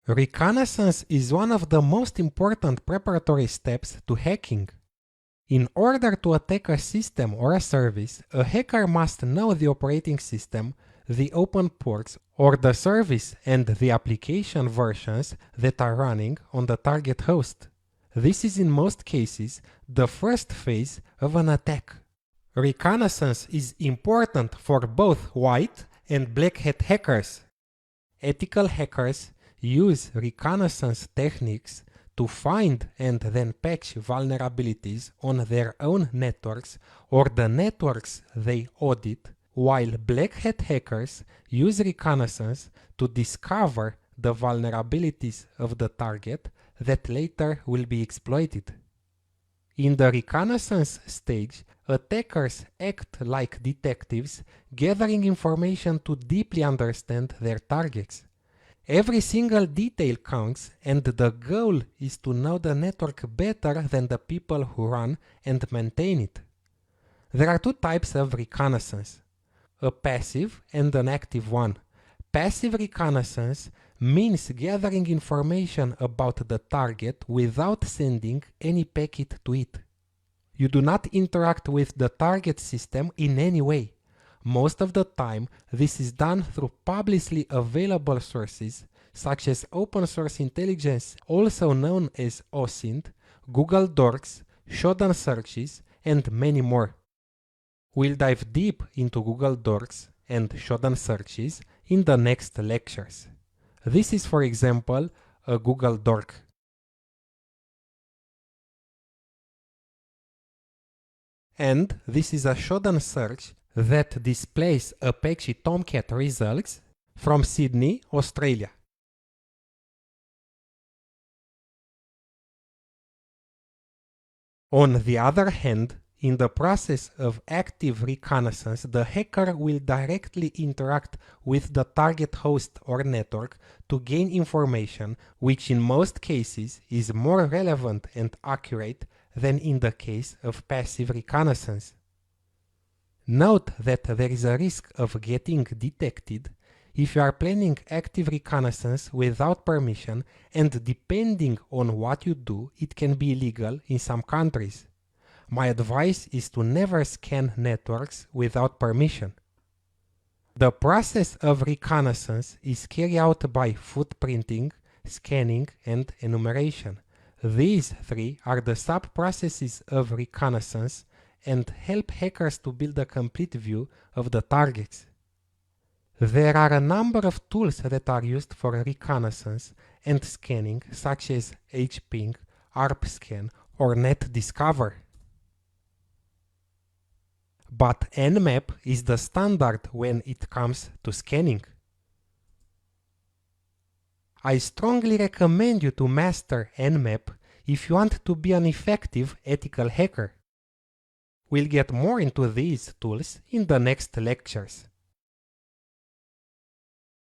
Reconnaissance is one of the most important preparatory steps to hacking. In order to attack a system or a service, a hacker must know the operating system, the open ports, or the service and the application versions that are running on the target host. This is in most cases the first phase of an attack. Reconnaissance is important for both white and black hat hackers. Ethical hackers use reconnaissance techniques to find and then patch vulnerabilities on their own networks or the networks they audit, while black hat hackers use reconnaissance to discover the vulnerabilities of the target that later will be exploited. In the reconnaissance stage, attackers act like detectives, gathering information to deeply understand their targets. Every single detail counts, and the goal is to know the network better than the people who run and maintain it. There are two types of reconnaissance, a passive and an active one. Passive reconnaissance means gathering information about the target without sending any packet to it. You do not interact with the target system in any way. Most of the time, this is done through publicly available sources such as open source intelligence, also known as OSINT, Google Docs, Shodan searches, and many more. We'll dive deep into Google Docs and Shodan searches in the next lectures. This is, for example, a Google Doc. And this is a Shodan search that displays Apache Tomcat results from Sydney, Australia. On the other hand, in the process of active reconnaissance, the hacker will directly interact with the target host or network to gain information, which in most cases is more relevant and accurate than in the case of passive reconnaissance. Note that there is a risk of getting detected if you are planning active reconnaissance without permission, and depending on what you do, it can be illegal in some countries. My advice is to never scan networks without permission. The process of reconnaissance is carried out by footprinting, scanning, and enumeration. These three are the sub-processes of reconnaissance and help hackers to build a complete view of the targets. There are a number of tools that are used for reconnaissance and scanning, such as HPing, ARPScan, or NetDiscover. But Nmap is the standard when it comes to scanning. I strongly recommend you to master Nmap if you want to be an effective ethical hacker. We'll get more into these tools in the next lectures.